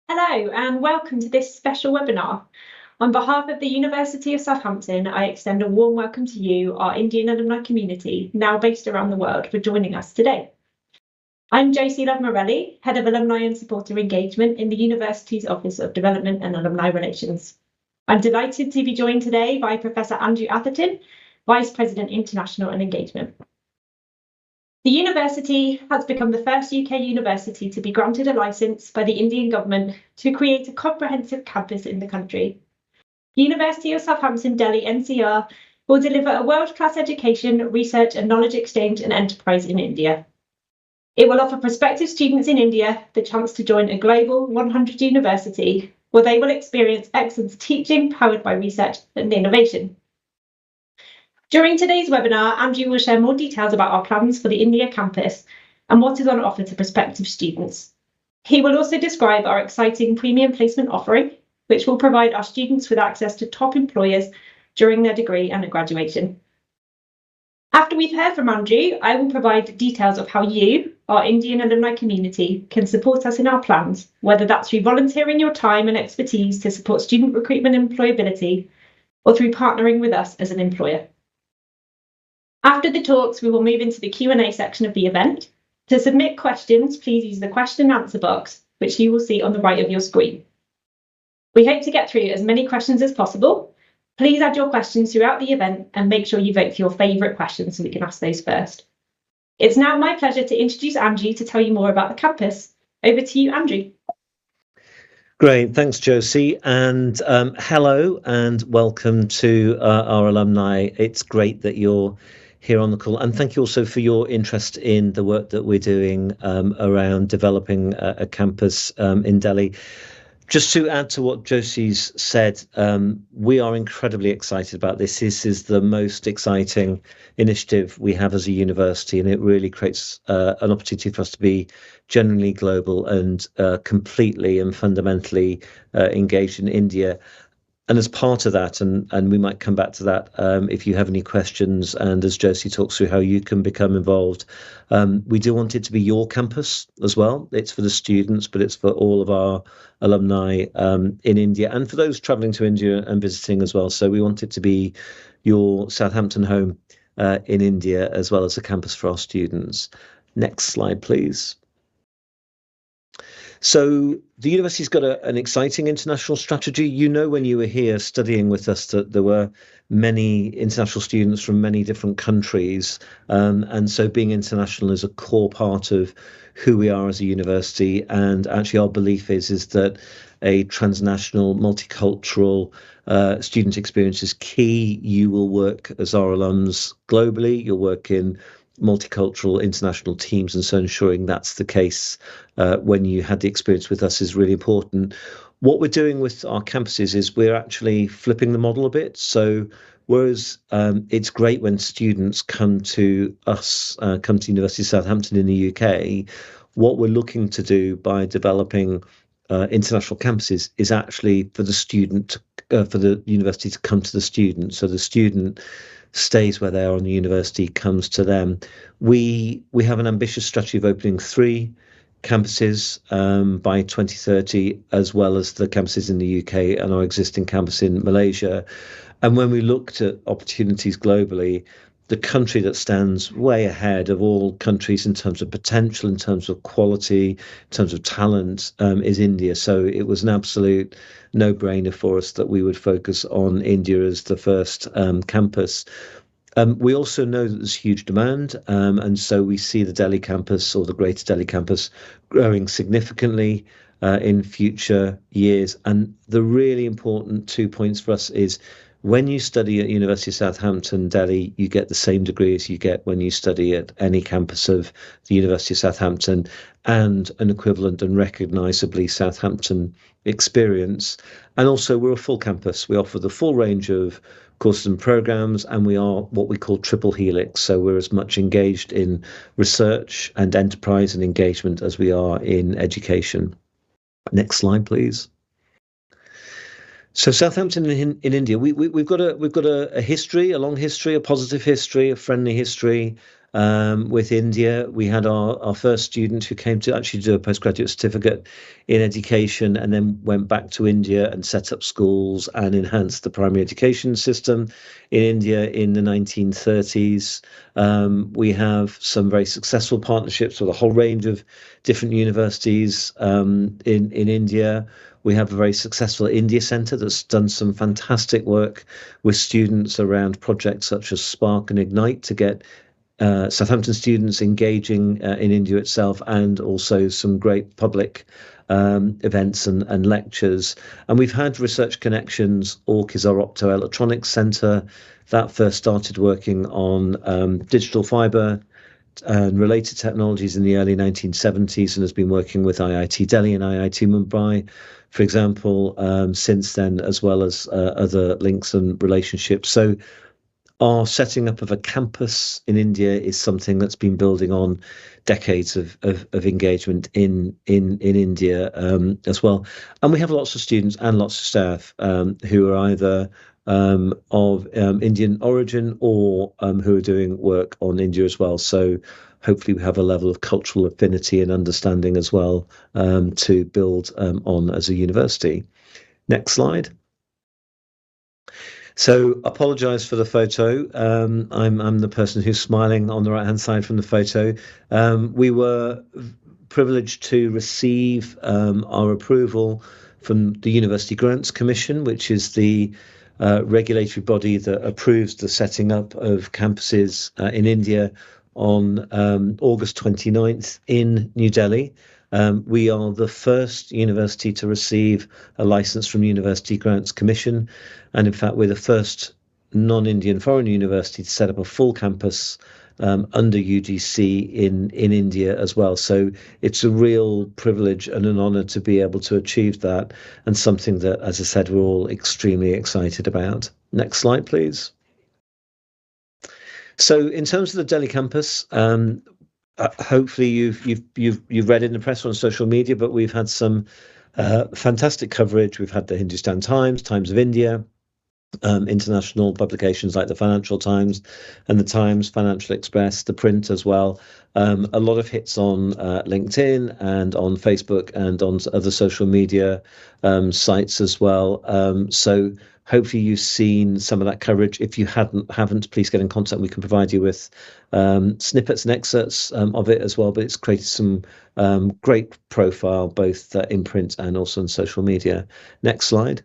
Hello and welcome to this special webinar. On behalf of the University of Southampton, I extend a warm welcome to you, our Indian alumni community, now based around the world, for joining us today. I'm Josie Love-Morelli, Head of Alumni and Supporter Engagement in the University's Office of Development and Alumni Relations. I'm delighted to be joined today by Professor Andrew Atherton, Vice President International and Engagement. The university has become the first UK university to be granted a licence by the Indian government to create a comprehensive campus in the country. University of Southampton Delhi NCR will deliver a world-class education, research and knowledge exchange and enterprise in India. It will offer prospective students in India the chance to join a global 100 university where they will experience excellent teaching powered by research and innovation. During today's webinar, Andrew will share more details about our plans for the India campus and what is on offer to prospective students. He will also describe our exciting premium placement offering, which will provide our students with access to top employers during their degree and at graduation. After we've heard from Andrew, I will provide details of how you, our Indian alumni community, can support us in our plans, whether that's through volunteering your time and expertise to support student recruitment and employability, or through partnering with us as an employer. After the talks, we will move into the Q&A section of the event. To submit questions, please use the question and answer box, which you will see on the right of your screen. We hope to get through as many questions as possible. Please add your questions throughout the event and make sure you vote for your favourite questions so we can ask those first. It's now my pleasure to introduce Andrew to tell you more about the campus. Over to you, Andrew. Great, thanks Josie, and hello and welcome to our alumni. It's great that you're here on the call, and thank you also for your interest in the work that we're doing around developing a campus in Delhi. Just to add to what Josie's said, we are incredibly excited about this. This is the most exciting initiative we have as a university, and it really creates an opportunity for us to be genuinely global and completely and fundamentally engaged in India. And as part of that, and we might come back to that if you have any questions, and as Josie talks through how you can become involved, we do want it to be your campus as well. It's for the students, but it's for all of our alumni in India and for those travelling to India and visiting as well. So we want it to be your Southampton home in India, as well as a campus for our students. Next slide, please. So the university's got an exciting international strategy. You know, when you were here studying with us, that there were many international students from many different countries. And so being international is a core part of who we are as a university. And actually our belief is that a transnational, multicultural student experience is key. You will work as our alums globally. You'll work in multicultural international teams, and so ensuring that's the case when you had the experience with us is really important. What we're doing with our campuses is we're actually flipping the model a bit. So whereas it's great when students come to us, come to University of Southampton in the UK, what we're looking to do by developing international campuses is actually for the student, for the university to come to the student. So the student stays where they are and the university comes to them. We have an ambitious strategy of opening 3 campuses by 2030, as well as the campuses in the UK and our existing campus in Malaysia. And when we looked at opportunities globally, the country that stands way ahead of all countries in terms of potential, in terms of quality, in terms of talent, is India. So it was an absolute no-brainer for us that we would focus on India as the first campus. We also know that there's huge demand, and so we see the Delhi campus, or the Greater Delhi campus, growing significantly in future years. And the really important 2 points for us is, when you study at University of Southampton, Delhi, you get the same degree as you get when you study at any campus of the University of Southampton, and an equivalent and recognisably Southampton experience. And also, we're a full campus. We offer the full range of courses and programmes, and we are what we call triple helix. So we're as much engaged in research and enterprise and engagement as we are in education. Next slide, please. So Southampton in India, we've got a history, a long history, a positive history, a friendly history. with India. We had our first student who came to actually do a postgraduate certificate in education and then went back to India and set up schools and enhanced the primary education system in India in the 1930s. We have some very successful partnerships with a whole range of different universities in India. We have a very successful India Centre that's done some fantastic work with students around projects such as Spark and Ignite to get Southampton students engaging in India itself, and also some great public events and lectures. And we've had research connections. ORC is our optoelectronics centre that first started working on digital fibre and related technologies in the early 1970s and has been working with IIT Delhi and IIT Mumbai, for example, since then, as well as other links and relationships. So our setting up of a campus in India is something that's been building on decades of engagement in India as well. And we have lots of students and lots of staff who are either of Indian origin or who are doing work on India as well. So hopefully we have a level of cultural affinity and understanding as well to build on as a university. Next slide. So apologise for the photo. I'm the person who's smiling on the right-hand side from the photo. We were privileged to receive our approval from the University Grants Commission, which is the regulatory body that approves the setting up of campuses in India on August 29th in New Delhi. We are the first university to receive a license from University Grants Commission, and in fact we're the first non-Indian foreign university to set up a full campus under UGC in India as well. So it's a real privilege and an honour to be able to achieve that, and something that, as I said, we're all extremely excited about. Next slide, please. So in terms of the Delhi campus, hopefully you've read in the press or on social media, but we've had some fantastic coverage. We've had the Hindustan Times, Times of India, international publications like the Financial Times and the Times, Financial Express, the print as well. A lot of hits on LinkedIn and on Facebook and on other social media sites as well. So hopefully you've seen some of that coverage. If you haven't, please get in contact. We can provide you with snippets and excerpts of it as well. But it's created some great profile, both in print and also on social media. Next slide.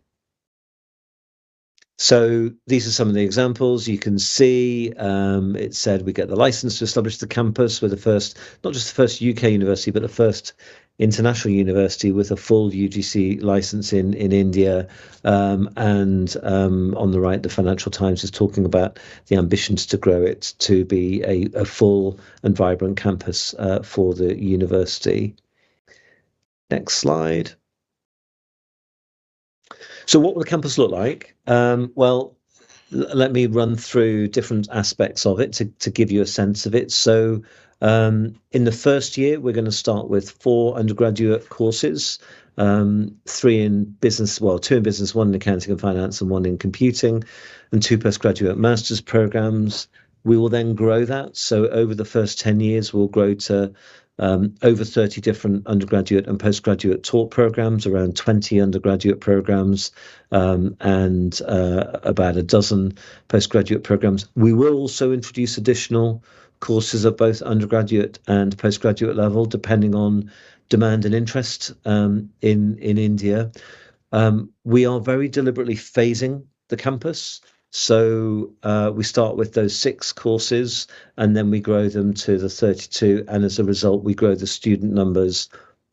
So these are some of the examples. You can see it said we get the license to establish the campus. We're the first, not just the first UK university, but the first international university with a full UGC license in India. And on the right, the Financial Times is talking about the ambitions to grow it to be a full and vibrant campus for the university. Next slide. So what will the campus look like? Well, let me run through different aspects of it to give you a sense of it. So in the first year, we're going to start with 4 undergraduate courses, 3 in business, well, 2 in business, 1 in accounting and finance, and 1 in computing, and 2 postgraduate master's programs. We will then grow that. So over the first 10 years, we'll grow to over 30 different undergraduate and postgraduate taught programs, around 20 undergraduate programs, and about a dozen postgraduate programs. We will also introduce additional courses at both undergraduate and postgraduate level, depending on demand and interest in India. We are very deliberately phasing the campus. So we start with those 6 courses and then we grow them to the 32. And as a result, we grow the student numbers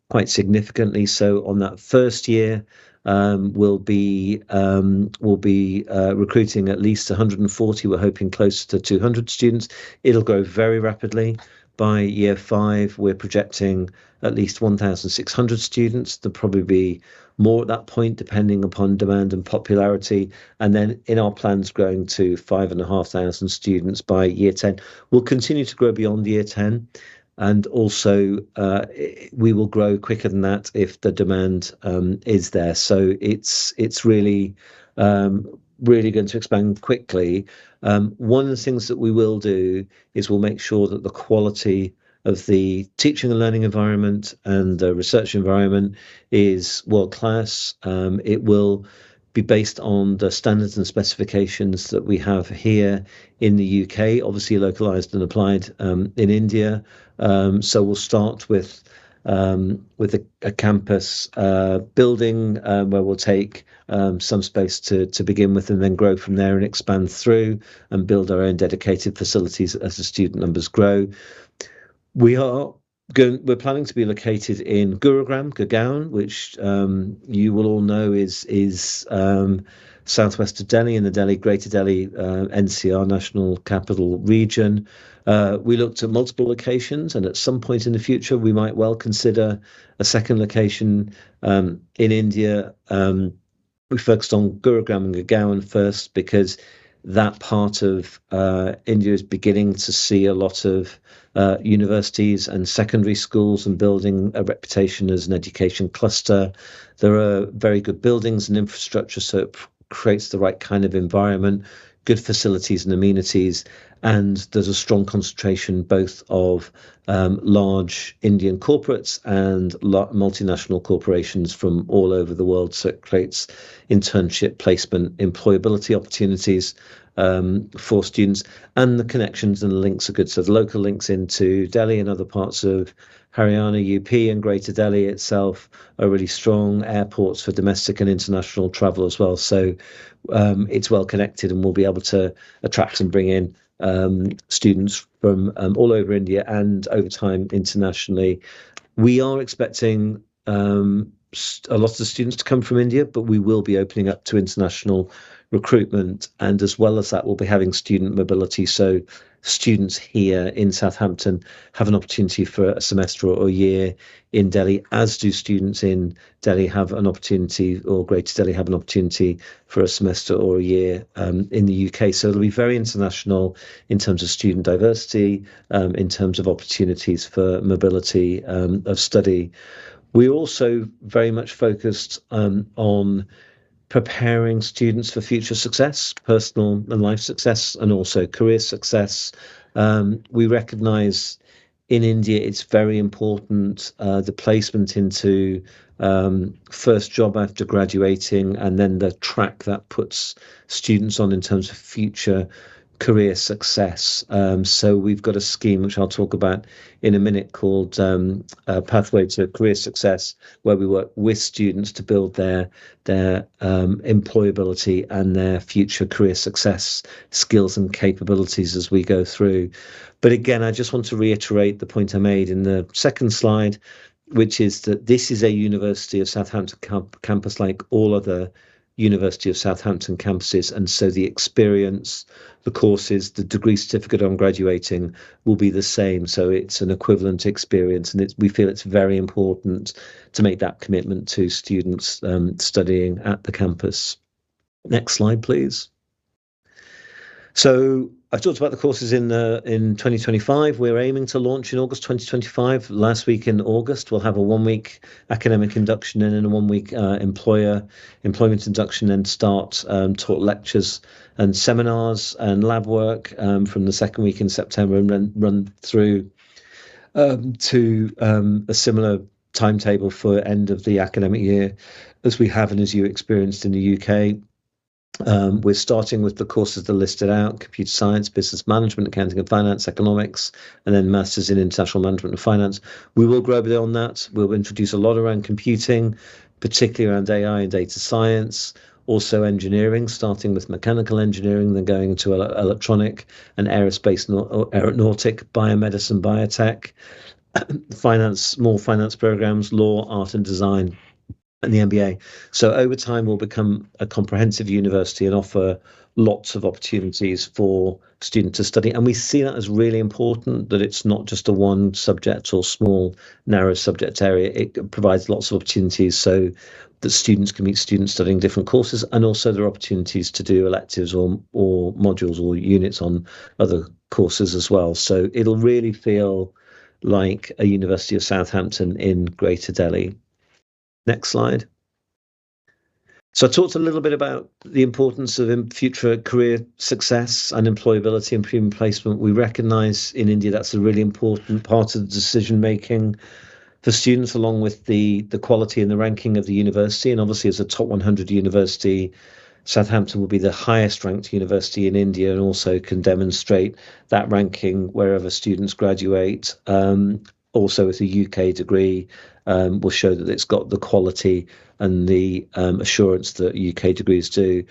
quite significantly. So on that first year, we'll be recruiting at least 140. We're hoping close to 200 students. It'll grow very rapidly. By year 5, we're projecting at least 1,600 students. There'll probably be more at that point, depending upon demand and popularity. And then in our plans, growing to 5,500 students by year 10. We'll continue to grow beyond year 10. And also, we will grow quicker than that if the demand is there. So it's really really going to expand quickly. One of the things that we will do is we'll make sure that the quality of the teaching and learning environment and the research environment is world class. It will be based on the standards and specifications that we have here in the UK, obviously localized and applied in India. So we'll start with a campus building where we'll take some space to begin with, and then grow from there and expand through and build our own dedicated facilities as the student numbers grow. We're planning to be located in Gurgaon, which you will all know is southwest of Delhi, in the Greater Delhi NCR, National Capital Region. We looked at multiple locations, and at some point in the future, we might well consider a second location in India. We focused on Gurugram and Gurgaon first because that part of India is beginning to see a lot of universities and secondary schools and building a reputation as an education cluster. There are very good buildings and infrastructure, so it creates the right kind of environment, good facilities and amenities, and there's a strong concentration both of large Indian corporates and multinational corporations from all over the world. So it creates internship, placement, employability opportunities for students, and the connections and the links are good. So the local links into Delhi and other parts of Haryana, UP, and Greater Delhi itself are really strong. Airports for domestic and international travel as well. So it's well connected, and we'll be able to attract and bring in students from all over India and over time internationally. We are expecting a lot of students to come from India, but we will be opening up to international recruitment, and as well as that, we'll be having student mobility. So students here in Southampton have an opportunity for a semester or a year in Delhi, as do students in Delhi have an opportunity, or Greater Delhi have an opportunity for a semester or a year in the UK. So it'll be very international in terms of student diversity, in terms of opportunities for mobility of study. We're also very much focused on preparing students for future success, personal and life success, and also career success. We recognise in India it's very important, the placement into first job after graduating, and then the track that puts students on in terms of future career success. So we've got a scheme which I'll talk about in a minute called Pathway to Career Success, where we work with students to build their employability and their future career success skills and capabilities as we go through. But again, I just want to reiterate the point I made in the second slide, which is that this is a University of Southampton campus like all other University of Southampton campuses, and so the experience, the courses, the degree certificate on graduating will be the same. So it's an equivalent experience, and we feel it's very important to make that commitment to students studying at the campus. Next slide, please. So I've talked about the courses in 2025. We're aiming to launch in August 2025. Last week in August, we'll have a 1 week academic induction and then a 1 week employment induction, and start taught lectures and seminars and lab work from the second week in September, and then run through to a similar timetable for end of the academic year as we have and as you experienced in the UK. We're starting with the courses that are listed out: computer science, business management, accounting and finance, economics, and then masters in international management and finance. We will grow beyond that. We'll introduce a lot around computing, particularly around AI and data science, also engineering, starting with mechanical engineering, then going into electronic and aerospace, aeronautic, biomedicine, biotech, more finance programs, law, art and design, and the MBA. So over time, we'll become a comprehensive university and offer lots of opportunities for students to study. And we see that as really important, that it's not just a one subject or small, narrow subject area. It provides lots of opportunities so that students can meet students studying different courses, and also there are opportunities to do electives or modules or units on other courses as well. So it'll really feel like a University of Southampton in Greater Delhi. Next slide. So I talked a little bit about the importance of future career success and employability and premium placement. We recognise in India that's a really important part of the decision making for students, along with the quality and the ranking of the university. And obviously, as a top 100 university, Southampton will be the highest ranked university in India and also can demonstrate that ranking wherever students graduate. Also, with a UK degree, will show that it's got the quality and the assurance that UK degrees do.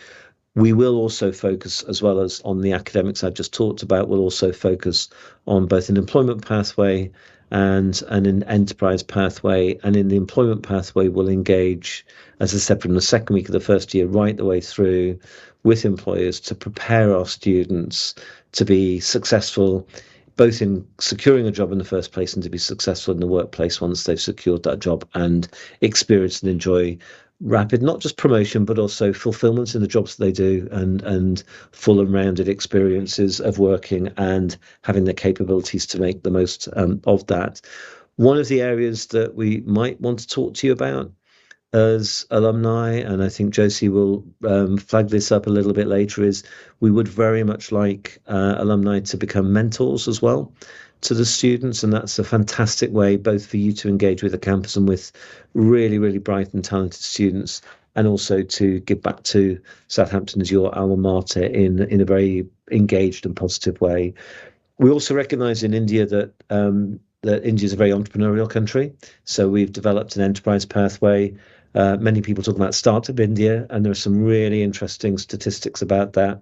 We will also focus, as well as on the academics I've just talked about, we'll also focus on both an employment pathway and an enterprise pathway. And in the employment pathway, we'll engage, as I said, from the second week of the first year right the way through with employers to prepare our students to be successful, both in securing a job in the first place and to be successful in the workplace once they've secured that job and experience and enjoy rapid, not just promotion, but also fulfillment in the jobs that they do and full and rounded experiences of working and having the capabilities to make the most of that. One of the areas that we might want to talk to you about as alumni, and I think Josie will flag this up a little bit later, is we would very much like alumni to become mentors as well to the students, and that's a fantastic way both for you to engage with the campus and with really, really bright and talented students, and also to give back to Southampton as your alma mater in a very engaged and positive way. We also recognise in India that India is a very entrepreneurial country, so we've developed an enterprise pathway. Many people talk about Startup India, and there are some really interesting statistics about that.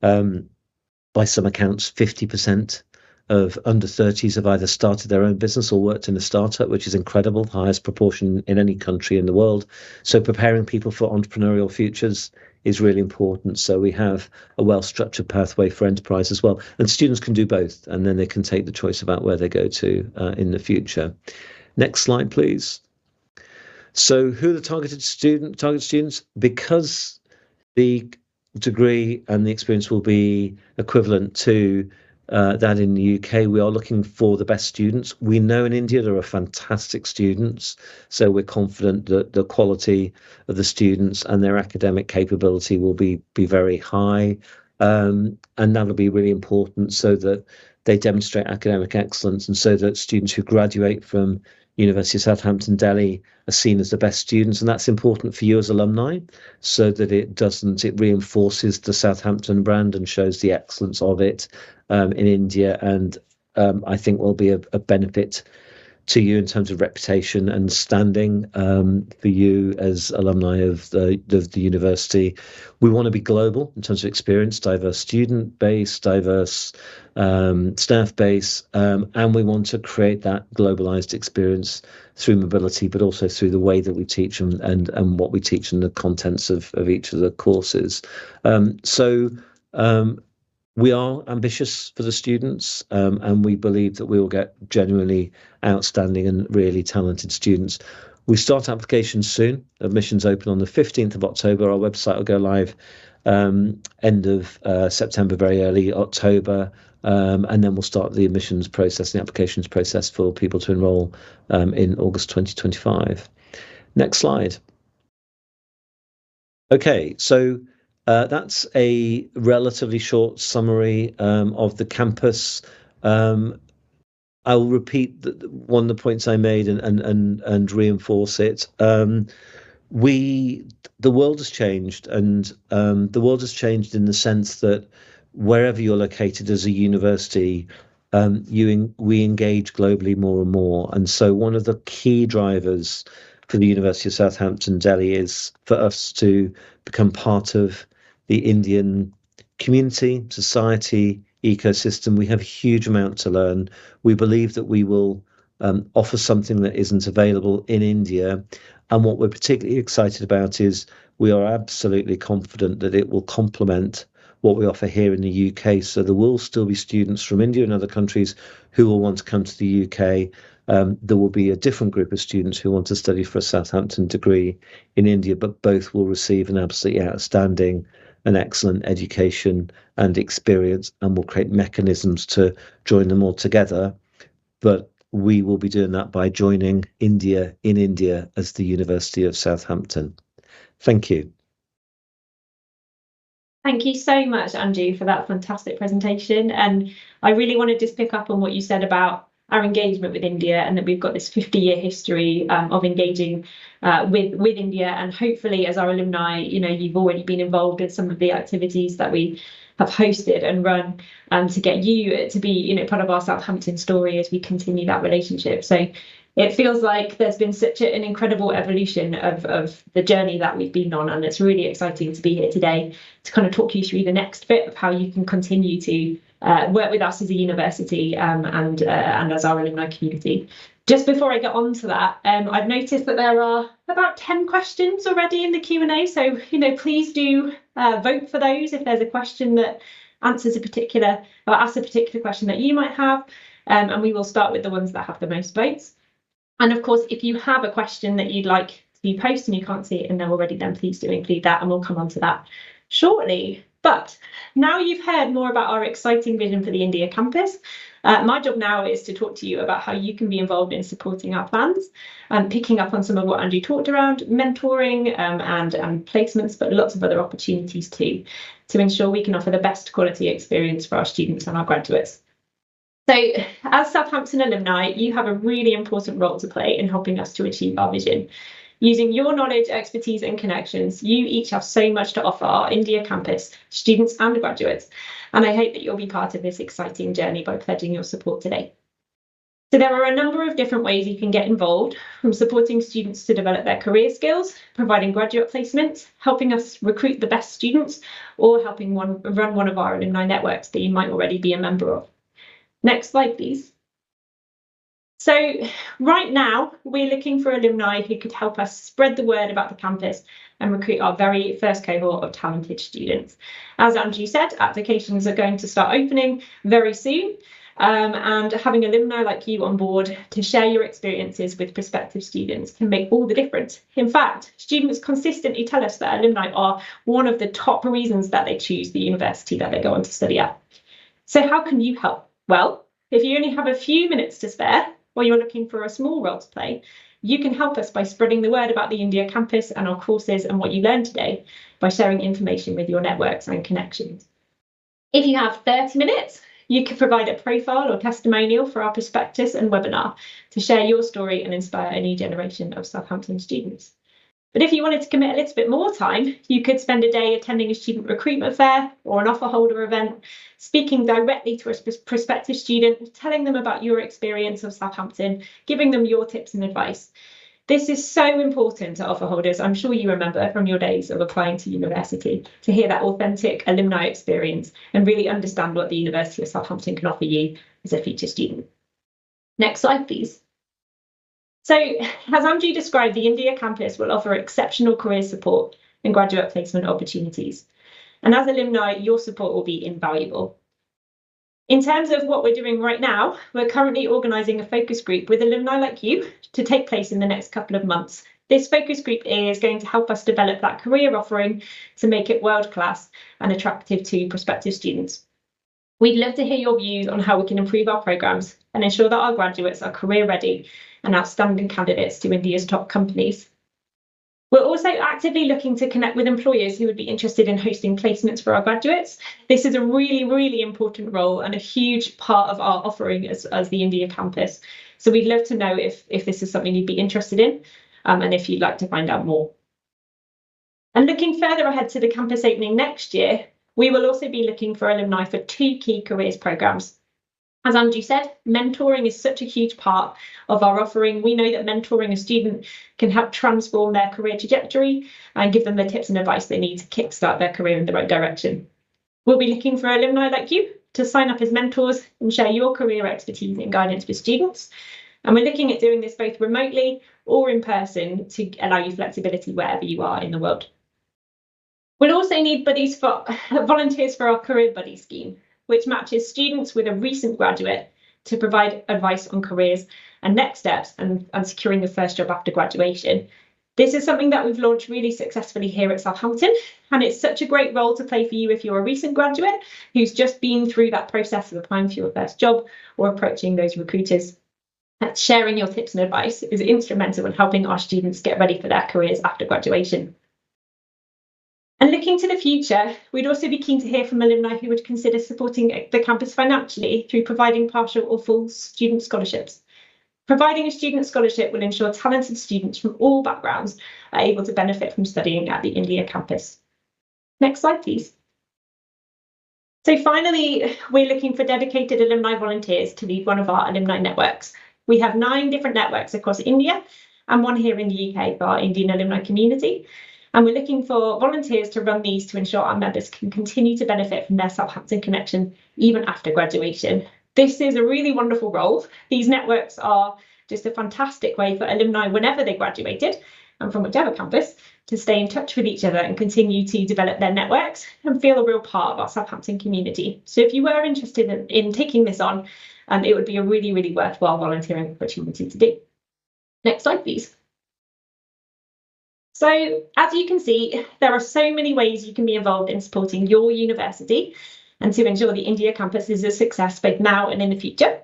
By some accounts, 50% of under 30s have either started their own business or worked in a startup, which is incredible, the highest proportion in any country in the world. So preparing people for entrepreneurial futures is really important. So we have a well-structured pathway for enterprise as well. And students can do both, and then they can take the choice about where they go to in the future. Next slide, please. So who are the target students? Because the degree and the experience will be equivalent to that in the UK, we are looking for the best students. We know in India there are fantastic students, so we're confident that the quality of the students and their academic capability will be very high, and that'll be really important so that they demonstrate academic excellence, and so that students who graduate from University of Southampton, Delhi, are seen as the best students, and that's important for you as alumni, so that it reinforces the Southampton brand and shows the excellence of it in India, and I think will be a benefit to you in terms of reputation and standing for you as alumni of the university. We want to be global in terms of experience, diverse student base, diverse staff base, and we want to create that globalized experience through mobility, but also through the way that we teach and what we teach and the contents of each of the courses. We are ambitious for the students, and we believe that we will get genuinely outstanding and really talented students. We start applications soon. Admissions open on the 15th of October. Our website will go live end of September, very early October, and then we'll start the admissions process, the applications process for people to enrol in August 2025. Next slide. Okay, so that's a relatively short summary of the campus. I'll repeat one of the points I made and reinforce it. The world has changed, and the world has changed in the sense that wherever you're located as a university, we engage globally more and more. And so one of the key drivers for the University of Southampton, Delhi, is for us to become part of the Indian community, society, ecosystem. We have a huge amount to learn. We believe that we will offer something that isn't available in India. And what we're particularly excited about is we are absolutely confident that it will complement what we offer here in the UK. So there will still be students from India and other countries who will want to come to the UK. There will be a different group of students who want to study for a Southampton degree in India, but both will receive an absolutely outstanding and excellent education and experience, and will create mechanisms to join them all together. But we will be doing that by joining India in India as the University of Southampton. Thank you. Thank you so much, Andrew, for that fantastic presentation. And I really want to just pick up on what you said about our engagement with India, and that we've got this 50-year history of engaging with India. And hopefully, as our alumni, you've already been involved in some of the activities that we have hosted and run, to get you to be, part of our Southampton story as we continue that relationship. So it feels like there's been such an incredible evolution of the journey that we've been on, and it's really exciting to be here today to kind of talk you through the next bit of how you can continue to work with us as a university and as our alumni community. Just before I get on to that, I've noticed that there are about 10 questions already in the Q&A, so please do vote for those if there's a question that asks a particular question that you might have, and we will start with the ones that have the most votes. And of course, if you have a question that you'd like to be posted and you can't see it in there already, then please do include that, and we'll come on to that shortly. But now you've heard more about our exciting vision for the India campus, my job now is to talk to you about how you can be involved in supporting our plans, and picking up on some of what Andrew talked around, mentoring and placements, but lots of other opportunities too, to ensure we can offer the best quality experience for our students and our graduates. So as Southampton alumni, you have a really important role to play in helping us to achieve our vision. Using your knowledge, expertise and connections, you each have so much to offer our India campus, students and graduates, and I hope that you'll be part of this exciting journey by pledging your support today. So there are a number of different ways you can get involved, from supporting students to develop their career skills, providing graduate placements, helping us recruit the best students, or helping run one of our alumni networks that you might already be a member of. Next slide, please. So right now, we're looking for alumni who could help us spread the word about the campus and recruit our very first cohort of talented students. As Andrew said, applications are going to start opening very soon, and having alumni like you on board to share your experiences with prospective students can make all the difference. In fact, students consistently tell us that alumni are one of the top reasons that they choose the university that they go on to study at. So how can you help? Well, if you only have a few minutes to spare, or you're looking for a small role to play, you can help us by spreading the word about the India campus and our courses and what you learned today by sharing information with your networks and connections. If you have 30 minutes, you can provide a profile or testimonial for our prospectus and webinar to share your story and inspire a new generation of Southampton students. But if you wanted to commit a little bit more time, you could spend a day attending a student recruitment fair or an offer holder event, speaking directly to a prospective student, telling them about your experience of Southampton, giving them your tips and advice. This is so important to offer holders. I'm sure you remember from your days of applying to university, to hear that authentic alumni experience and really understand what the University of Southampton can offer you as a future student. Next slide, please. So, as Andrew described, the India campus will offer exceptional career support and graduate placement opportunities. And as alumni, your support will be invaluable. In terms of what we're doing right now, we're currently organising a focus group with alumni like you to take place in the next couple of months. This focus group is going to help us develop that career offering to make it world-class and attractive to prospective students. We'd love to hear your views on how we can improve our programmes and ensure that our graduates are career ready and outstanding candidates to India's top companies. We're also actively looking to connect with employers who would be interested in hosting placements for our graduates. This is a really, really important role and a huge part of our offering as the India campus. So we'd love to know if this is something you'd be interested in, and if you'd like to find out more. And looking further ahead to the campus opening next year, we will also be looking for alumni for 2 key careers programmes. As Andrew said, mentoring is such a huge part of our offering. We know that mentoring a student can help transform their career trajectory and give them the tips and advice they need to kickstart their career in the right direction. We'll be looking for alumni like you to sign up as mentors and share your career expertise and guidance with students. And we're looking at doing this both remotely or in person to allow you flexibility wherever you are in the world. We'll also need volunteers for our Career Buddy scheme, which matches students with a recent graduate to provide advice on careers and next steps and securing the first job after graduation. This is something that we've launched really successfully here at Southampton, and it's such a great role to play for you if you're a recent graduate who's just been through that process of applying for your first job or approaching those recruiters. Sharing your tips and advice is instrumental in helping our students get ready for their careers after graduation. And looking to the future, we'd also be keen to hear from alumni who would consider supporting the campus financially through providing partial or full student scholarships. Providing a student scholarship will ensure talented students from all backgrounds are able to benefit from studying at the India campus. Next slide, please. So finally, we're looking for dedicated alumni volunteers to lead one of our alumni networks. We have 9 different networks across India and one here in the UK for our Indian alumni community. And we're looking for volunteers to run these to ensure our members can continue to benefit from their Southampton connection even after graduation. This is a really wonderful role. These networks are just a fantastic way for alumni whenever they graduated and from whichever campus to stay in touch with each other and continue to develop their networks and feel a real part of our Southampton community. So if you were interested in taking this on, it would be a really, really worthwhile volunteering opportunity to do. Next slide, please. So as you can see, there are so many ways you can be involved in supporting your university and to ensure the India campus is a success both now and in the future.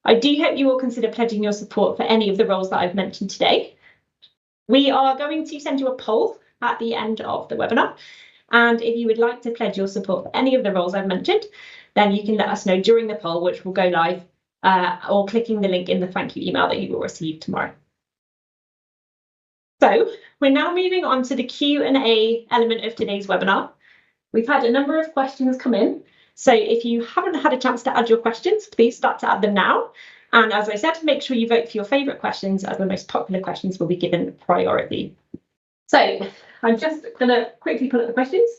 I do hope you will consider pledging your support for any of the roles that I've mentioned today. We are going to send you a poll at the end of the webinar. And if you would like to pledge your support for any of the roles I've mentioned, then you can let us know during the poll, which will go live, or clicking the link in the thank you email that you will receive tomorrow. So we're now moving on to the Q&A element of today's webinar. We've had a number of questions come in. So if you haven't had a chance to add your questions, please start to add them now. And as I said, make sure you vote for your favourite questions, as the most popular questions will be given priority. So I'm just going to quickly pull up the questions.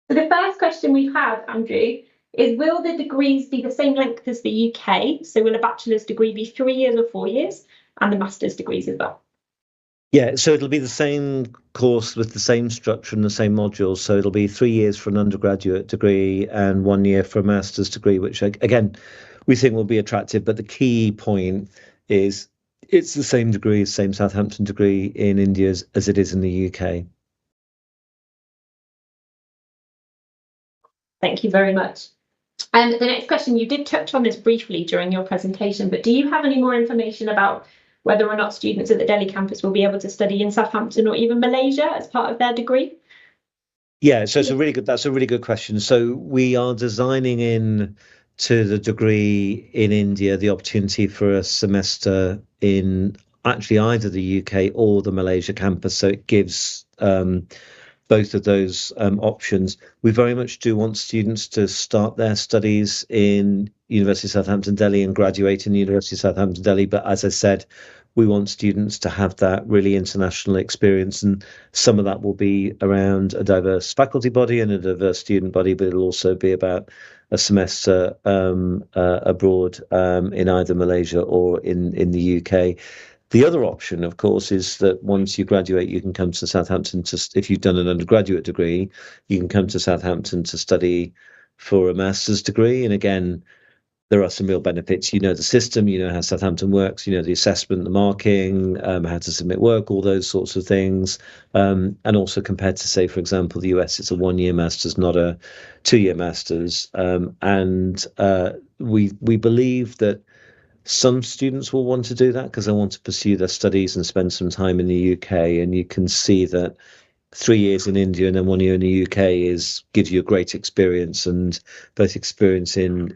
So the first question we've had, Andrew, is will the degrees be the same length as the UK? So will a bachelor's degree be 3 years or 4 years? And the master's degrees as well? Yeah, so it'll be the same course with the same structure and the same modules. So it'll be 3 years for an undergraduate degree and 1 year for a master's degree, which again, we think will be attractive. But the key point is it's the same degree, same Southampton degree in India as it is in the UK. Thank you very much. And the next question, you did touch on this briefly during your presentation, but do you have any more information about whether or not students at the Delhi campus will be able to study in Southampton or even Malaysia as part of their degree? Yeah, so that's a really good question. So we are designing in to the degree in India the opportunity for a semester in actually either the UK or the Malaysia campus. So it gives both of those options. We very much do want students to start their studies in University of Southampton, Delhi and graduate in the University of Southampton, Delhi. But as I said, we want students to have that really international experience, and some of that will be around a diverse faculty body and a diverse student body, but it'll also be about a semester abroad in either Malaysia or in the UK. The other option, of course, is that once you graduate, you can come to Southampton if you've done an undergraduate degree, you can come to Southampton to study for a master's degree. And again, there are some real benefits. You know the system, you know how Southampton works, you know the assessment, the marking, how to submit work, all those sorts of things. And also compared to, say, for example, the US, it's a 1-year master's, not a 2-year master's. And we believe that some students will want to do that because they want to pursue their studies and spend some time in the UK. And you can see that 3 years in India and then 1 year in the UK gives you a great experience, and both experience in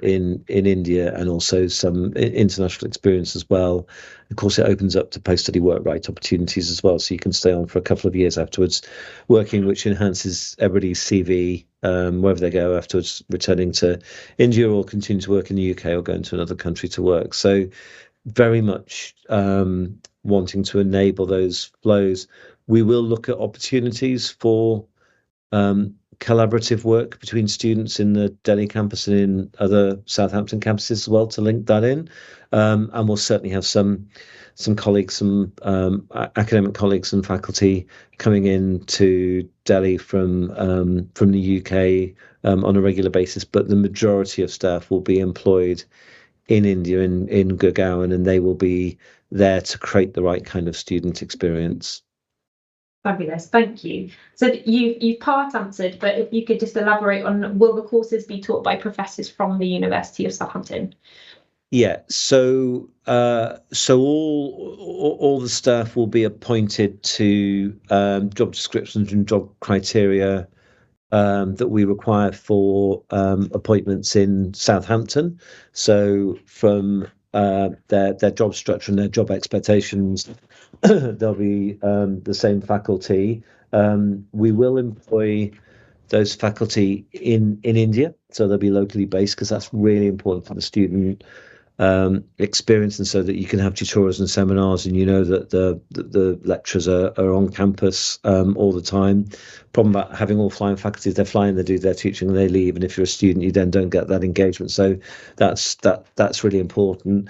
India and also some international experience as well. Of course, it opens up to post-study work right opportunities as well, so you can stay on for a couple of years afterwards working, which enhances everybody's CV wherever they go afterwards, returning to India or continue to work in the UK or going to another country to work. So very much wanting to enable those flows. We will look at opportunities for collaborative work between students in the Delhi campus and in other Southampton campuses as well to link that in. And we'll certainly have some colleagues, some academic colleagues and faculty coming in to Delhi from the UK on a regular basis. But the majority of staff will be employed in India, in Gurgaon, and they will be there to create the right kind of student experience. Fabulous, thank you. So you've part answered, but if you could just elaborate on, will the courses be taught by professors from the University of Southampton? Yeah, so all the staff will be appointed to job descriptions and job criteria that we require for appointments in Southampton. So from their job structure and their job expectations, they'll be the same faculty. We will employ those faculty in India, so they'll be locally based because that's really important for the student experience, and so that you can have tutorials and seminars, and you know that the lecturers are on campus all the time. Problem about having all flying faculty is they're flying, they do their teaching, and they leave. And if you're a student, you then don't get that engagement. So that's really important.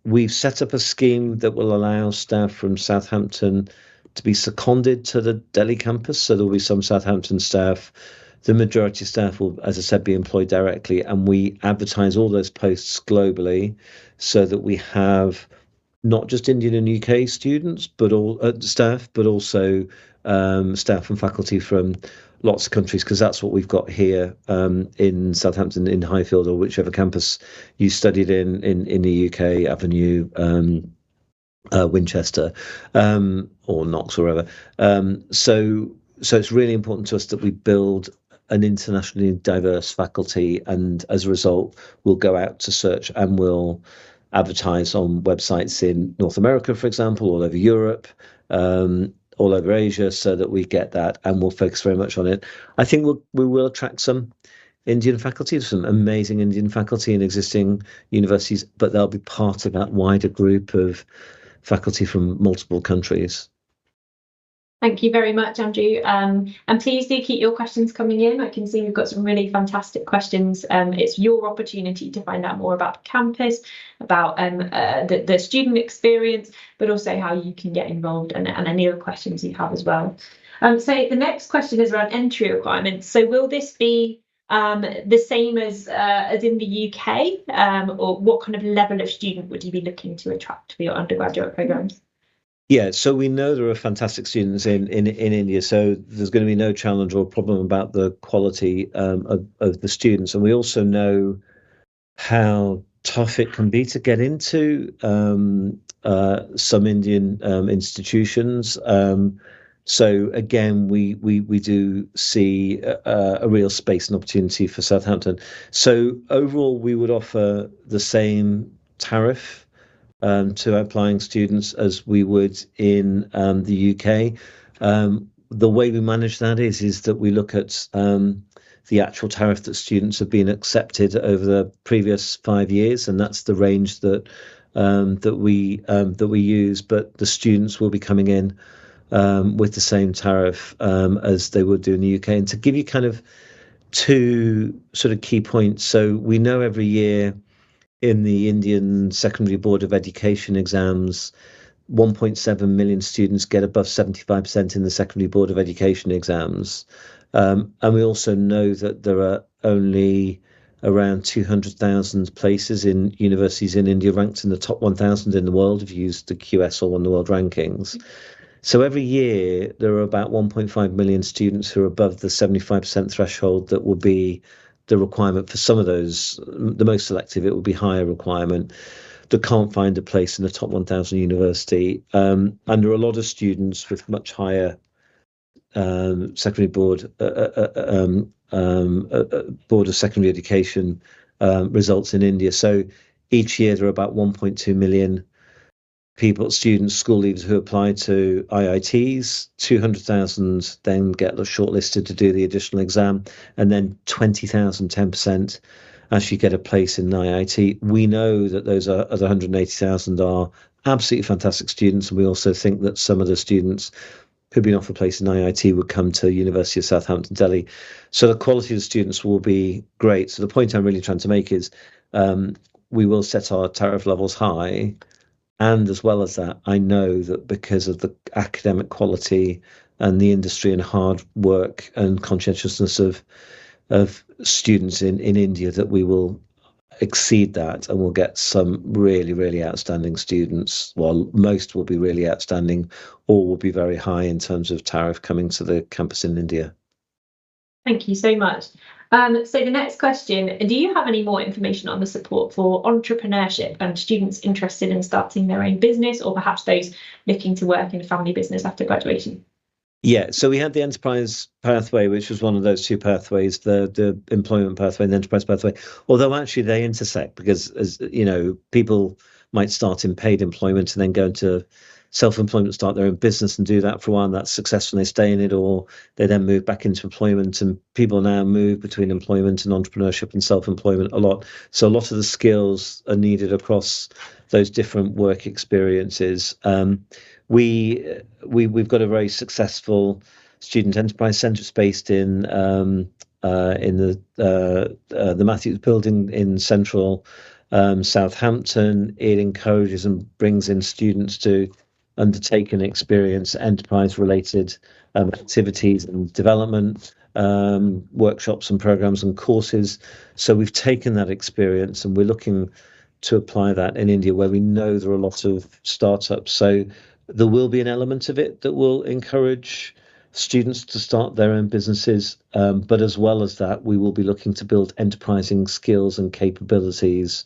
We've set up a scheme that will allow staff from Southampton to be seconded to the Delhi campus. So there will be some Southampton staff. The majority of staff will, as I said, be employed directly, and we advertise all those posts globally so that we have not just Indian and UK students, but all staff, but also staff and faculty from lots of countries, because that's what we've got here in Southampton, in Highfield, or whichever campus you studied in the UK, Avenue, Winchester, or Knox, or wherever. So it's really important to us that we build an internationally diverse faculty, and as a result, we'll go out to search and we'll advertise on websites in North America, for example, all over Europe, all over Asia, so that we get that, and we'll focus very much on it. I think we will attract some Indian faculty, some amazing Indian faculty in existing universities, but they'll be part of that wider group of faculty from multiple countries. Thank you very much, Andrew. And please do keep your questions coming in. I can see we've got some really fantastic questions. It's your opportunity to find out more about the campus, about the student experience, but also how you can get involved, and any other questions you have as well. So the next question is around entry requirements. So will this be the same as in the UK, or what kind of level of student would you be looking to attract for your undergraduate programs? Yeah, so we know there are fantastic students in India, so there's going to be no challenge or problem about the quality of the students. And we also know how tough it can be to get into some Indian institutions. So again, we do see a real space and opportunity for Southampton. So overall, we would offer the same tariff to applying students as we would in the UK. The way we manage that is that we look at the actual tariff that students have been accepted over the previous 5 years, and that's the range that we use. But the students will be coming in with the same tariff as they would do in the UK. And to give you kind of two sort of key points, so we know every year in the Indian Secondary Board of Education exams, 1.7 million students get above 75% in the Secondary Board of Education exams. And we also know that there are only around 200,000 places in universities in India ranked in the top 1,000 in the world, if you use the QS or One the World rankings. So every year, there are about 1.5 million students who are above the 75% threshold that will be the requirement for some of those. The most selective, it would be higher requirement, that can't find a place in the top 1,000 university. And there are a lot of students with much higher secondary board board of secondary education results in India. So each year there are about 1.2 million students, school leavers who apply to IITs. 200,000 then get shortlisted to do the additional exam, and then 20,000, 10%, actually get a place in an IIT. We know that those other 180,000 are absolutely fantastic students, and we also think that some of the students who've been offered a place in IIT would come to University of Southampton, Delhi. So the quality of the students will be great. So the point I'm really trying to make is we will set our tariff levels high. And as well as that, I know that because of the academic quality and the industry and hard work and conscientiousness of students in India, that we will exceed that, and we'll get some really, really outstanding students. Well, most will be really outstanding, or will be very high in terms of tariff coming to the campus in India. Thank you so much. So the next question, do you have any more information on the support for entrepreneurship and students interested in starting their own business, or perhaps those looking to work in a family business after graduation? Yeah, so we had the enterprise pathway, which was one of those two pathways, the employment pathway and the enterprise pathway. Although actually they intersect because, as you know, people might start in paid employment and then go into self-employment, start their own business and do that for a while, and that's successful and they stay in it, or they then move back into employment. And people now move between employment and entrepreneurship and self-employment a lot. So a lot of the skills are needed across those different work experiences. We've got a very successful student enterprise centre. It's based in the Matthews Building in central Southampton. It encourages and brings in students to undertake and experience enterprise-related activities and development workshops and programs and courses. So we've taken that experience and we're looking to apply that in India, where we know there are a lot of startups. So there will be an element of it that will encourage students to start their own businesses. But as well as that, we will be looking to build enterprising skills and capabilities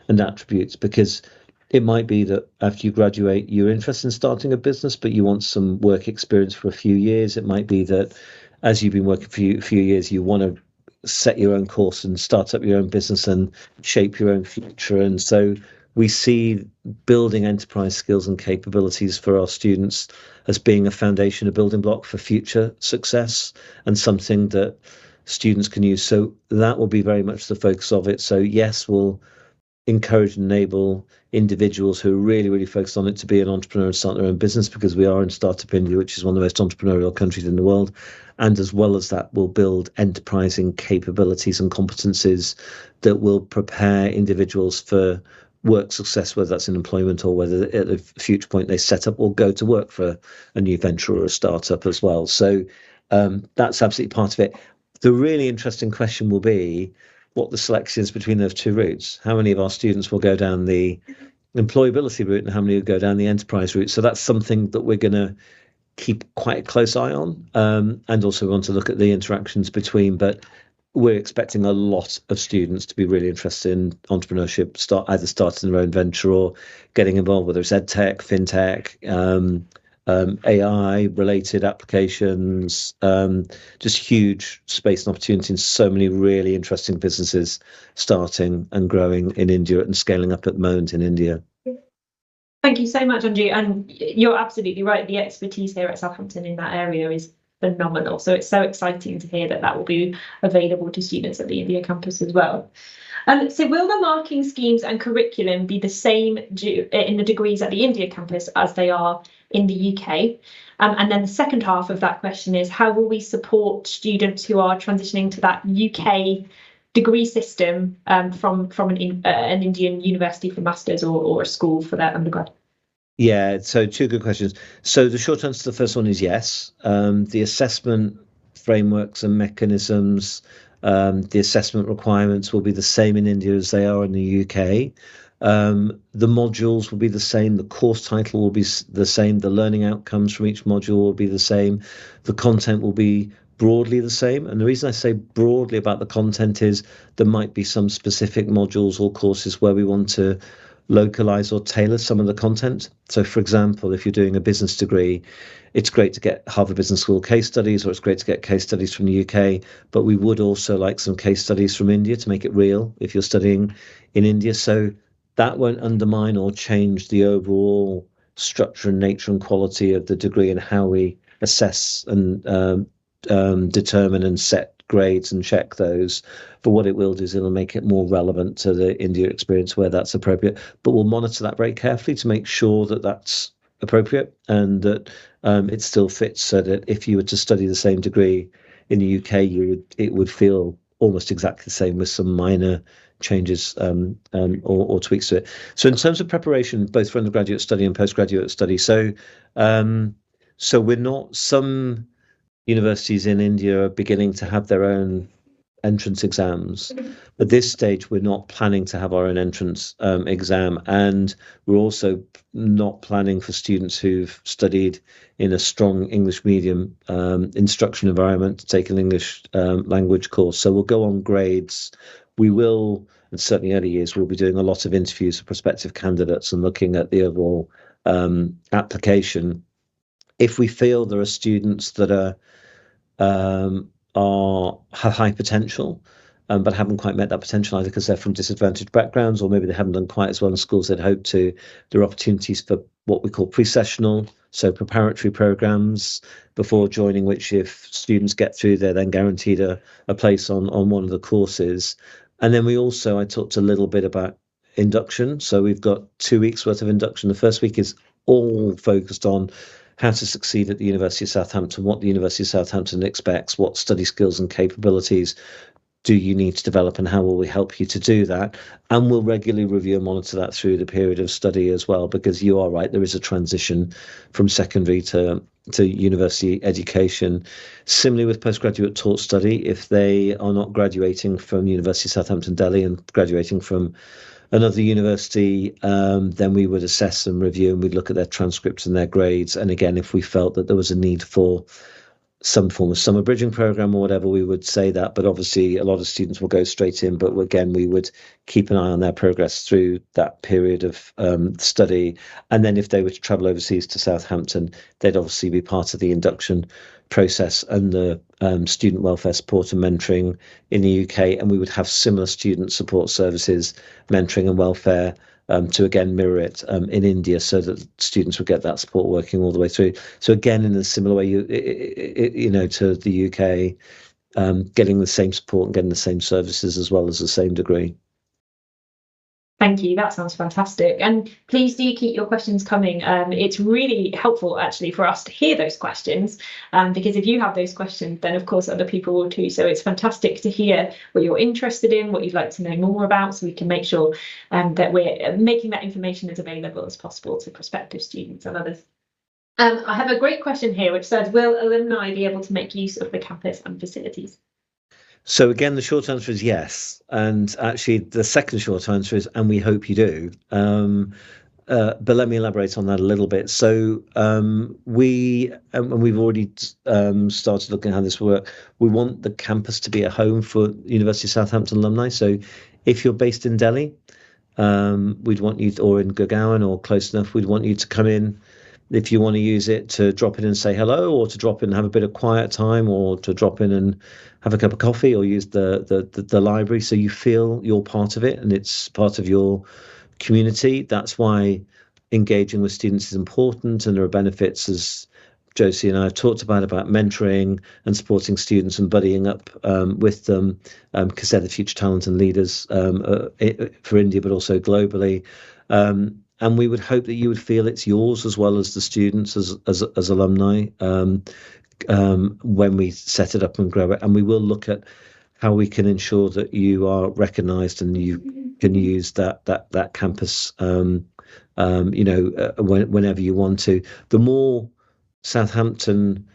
and attributes, because it might be that after you graduate, you're interested in starting a business, but you want some work experience for a few years. It might be that as you've been working for a few years, you want to set your own course and start up your own business and shape your own future. And so we see building enterprise skills and capabilities for our students as being a foundation, a building block for future success, and something that students can use. So that will be very much the focus of it. So yes, we'll encourage and enable individuals who are really, really focused on it to be an entrepreneur and start their own business, because we are in Startup India, which is one of the most entrepreneurial countries in the world. And as well as that, we'll build enterprising capabilities and competencies that will prepare individuals for work success, whether that's in employment or whether at a future point they set up or go to work for a new venture or a startup as well. So that's absolutely part of it. The really interesting question will be what the selection is between those two routes. How many of our students will go down the employability route and how many will go down the enterprise route? So that's something that we're going to keep quite a close eye on, and also want to look at the interactions between. But we're expecting a lot of students to be really interested in entrepreneurship, either starting their own venture or getting involved, whether it's edtech, fintech, AI related applications, just huge space and opportunity, and so many really interesting businesses starting and growing in India and scaling up at the moment in India. Thank you so much, Andrew. And you're absolutely right. The expertise here at Southampton in that area is phenomenal. So it's so exciting to hear that that will be available to students at the India campus as well. So will the marking schemes and curriculum be the same in the degrees at the India campus as they are in the UK? And then the second half of that question is, how will we support students who are transitioning to that UK degree system from an Indian university for masters or a school for their undergrad? Yeah, so two good questions. So the short answer to the first one is yes. The assessment frameworks and mechanisms, the assessment requirements will be the same in India as they are in the UK. The modules will be the same. The course title will be the same. The learning outcomes from each module will be the same. The content will be broadly the same. And the reason I say broadly about the content is there might be some specific modules or courses where we want to localize or tailor some of the content. So for example, if you're doing a business degree, it's great to get Harvard Business School case studies, or it's great to get case studies from the UK, but we would also like some case studies from India to make it real if you're studying in India. So that won't undermine or change the overall structure and nature and quality of the degree and how we assess and determine and set grades and check those. But what it will do is it'll make it more relevant to the India experience where that's appropriate. But we'll monitor that very carefully to make sure that that's appropriate and that it still fits, so that if you were to study the same degree in the UK, it would feel almost exactly the same with some minor changes or tweaks to it. So in terms of preparation, both for undergraduate study and postgraduate study, so we're not, some universities in India are beginning to have their own entrance exams. At this stage, we're not planning to have our own entrance exam, and we're also not planning for students who've studied in a strong English medium instruction environment to take an English language course. So we'll go on grades. We will, and certainly early years, we'll be doing a lot of interviews for prospective candidates and looking at the overall application. If we feel there are students that have high potential, but haven't quite met that potential, either because they're from disadvantaged backgrounds or maybe they haven't done quite as well in schools they'd hoped to, there are opportunities for what we call pre-sessional, so preparatory programs before joining, which if students get through, they're then guaranteed a place on one of the courses. And then I talked a little bit about induction. So we've got 2 weeks worth of induction. The first week is all focused on how to succeed at the University of Southampton, what the University of Southampton expects, what study skills and capabilities do you need to develop, and how will we help you to do that? And we'll regularly review and monitor that through the period of study as well, because you are right, there is a transition from secondary to university education. Similarly with postgraduate taught study, if they are not graduating from University of Southampton, Delhi, and graduating from another university, then we would assess and review, and we'd look at their transcripts and their grades. And again, if we felt that there was a need for some form of summer bridging program or whatever, we would say that. But obviously a lot of students will go straight in, but again, we would keep an eye on their progress through that period of study. And then if they were to travel overseas to Southampton, they'd obviously be part of the induction process and the student welfare support and mentoring in the UK. And we would have similar student support services, mentoring and welfare, to again mirror it in India, so that students would get that support working all the way through. So again, in a similar way, to the UK, getting the same support and getting the same services as well as the same degree. Thank you. That sounds fantastic. And please do keep your questions coming. It's really helpful actually for us to hear those questions, because if you have those questions, then of course other people will too. So it's fantastic to hear what you're interested in, what you'd like to know more about, so we can make sure that we're making that information as available as possible to prospective students and others. I have a great question here which says, will alumni be able to make use of the campus and facilities? So again, the short answer is yes, and actually the second short answer is, and we hope you do. But let me elaborate on that a little bit. So we've already started looking at how this will work. We want the campus to be a home for University of Southampton alumni. So if you're based in Delhi, we'd want you, or in Gurgaon or close enough, we'd want you to come in. If you want to use it to drop in and say hello, or to drop in and have a bit of quiet time, or to drop in and have a cup of coffee, or use the library, so you feel you're part of it and it's part of your community. That's why engaging with students is important, and there are benefits, as Josie and I have talked about mentoring and supporting students and buddying up with them, because they're the future talent and leaders for India, but also globally. And we would hope that you would feel it's yours as well as the students as alumni when we set it up and grow it. And we will look at how we can ensure that you are recognised and you can use that campus, whenever you want to. The more Southampton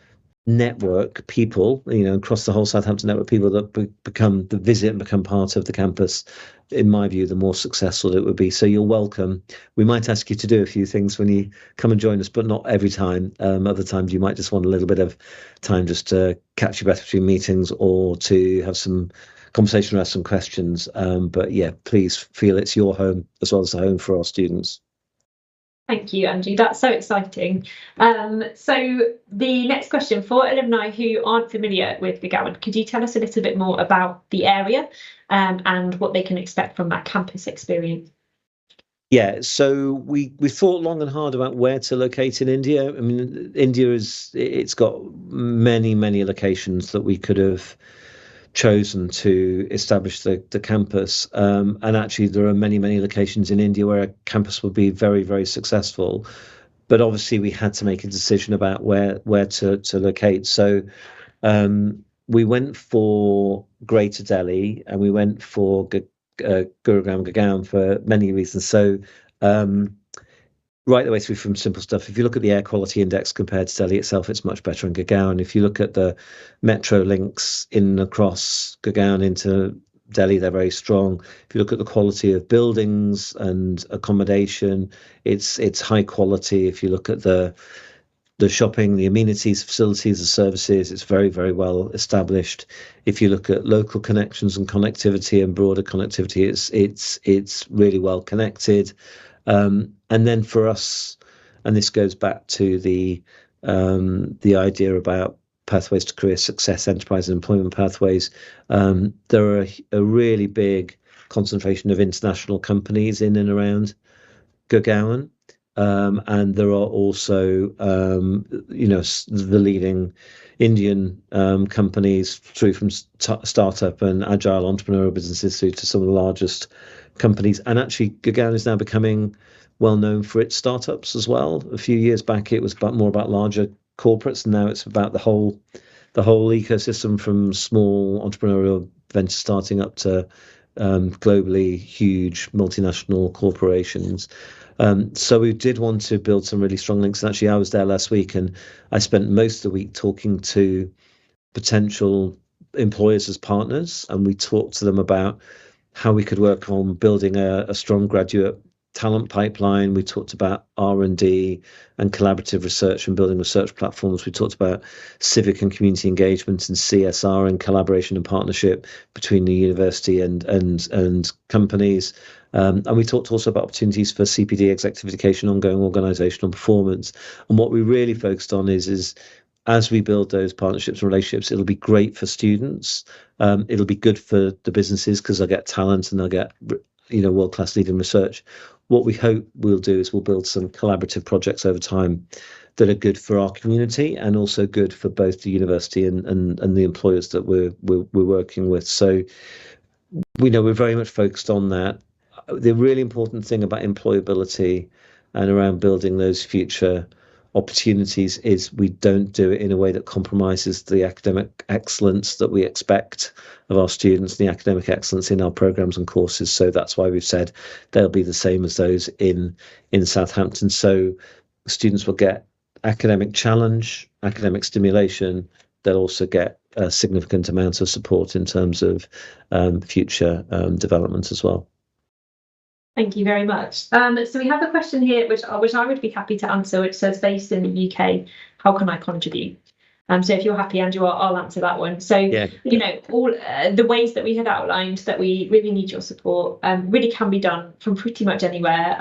network people, across the whole Southampton network, people that become the visit and become part of the campus, in my view, the more successful it would be. So you're welcome. We might ask you to do a few things when you come and join us, but not every time. Other times you might just want a little bit of time just to catch your breath between meetings, or to have some conversation or ask some questions. But yeah, please feel it's your home as well as a home for our students. Thank you, Andrew. That's so exciting. So the next question, for alumni who aren't familiar with Gurgaon, could you tell us a little bit more about the area and what they can expect from that campus experience? Yeah, so we thought long and hard about where to locate in India. I mean, it's got many locations that we could have chosen to establish the campus, and actually there are many locations in India where a campus would be very successful, but obviously we had to make a decision about where to locate. So we went for Greater Delhi, and we went for Gurgaon for many reasons. So right the way through from simple stuff. If you look at the air quality index compared to Delhi itself, it's much better in Gurgaon. If you look at the metro links in and across Gurgaon into Delhi, they're very strong. If you look at the quality of buildings and accommodation, it's high quality. If you look at the shopping, the amenities, facilities, the services, it's very, very well established. If you look at local connections and connectivity and broader connectivity, it's really well connected. And then for us, and this goes back to the idea about pathways to career success, enterprise and employment pathways. There are a really big concentration of international companies in and around Gurgaon. And there are also, the leading Indian companies through from startup and agile entrepreneurial businesses through to some of the largest companies. And actually, Gurgaon is now becoming well known for its startups as well. A few years back, it was more about larger corporates, and now it's about the whole ecosystem, from small entrepreneurial ventures starting up to globally huge multinational corporations. So we did want to build some really strong links. And actually, I was there last week, and I spent most of the week talking to potential employers as partners, and we talked to them about how we could work on building a strong graduate talent pipeline. We talked about R&D and collaborative research and building research platforms. We talked about civic and community engagement and CSR and collaboration and partnership between the university and companies. And we talked also about opportunities for CPD, executive education, ongoing organizational performance. And what we really focused on is as we build those partnerships and relationships, it'll be great for students. It'll be good for the businesses because they'll get talent and they'll get world-class leading research. What we hope we'll do is we'll build some collaborative projects over time that are good for our community and also good for both the university and the employers that we're working with. So we're very much focused on that. The really important thing about employability and around building those future opportunities is we don't do it in a way that compromises the academic excellence that we expect of our students, the academic excellence in our programs and courses. So that's why we've said they'll be the same as those in Southampton. So students will get academic challenge, academic stimulation. They'll also get a significant amount of support in terms of future development as well. Thank you very much. So we have a question here, which I would be happy to answer. It says, based in the UK, how can I contribute? So if you're happy, Andrew, I'll answer that one. So, all the ways that we had outlined that we really need your support really can be done from pretty much anywhere.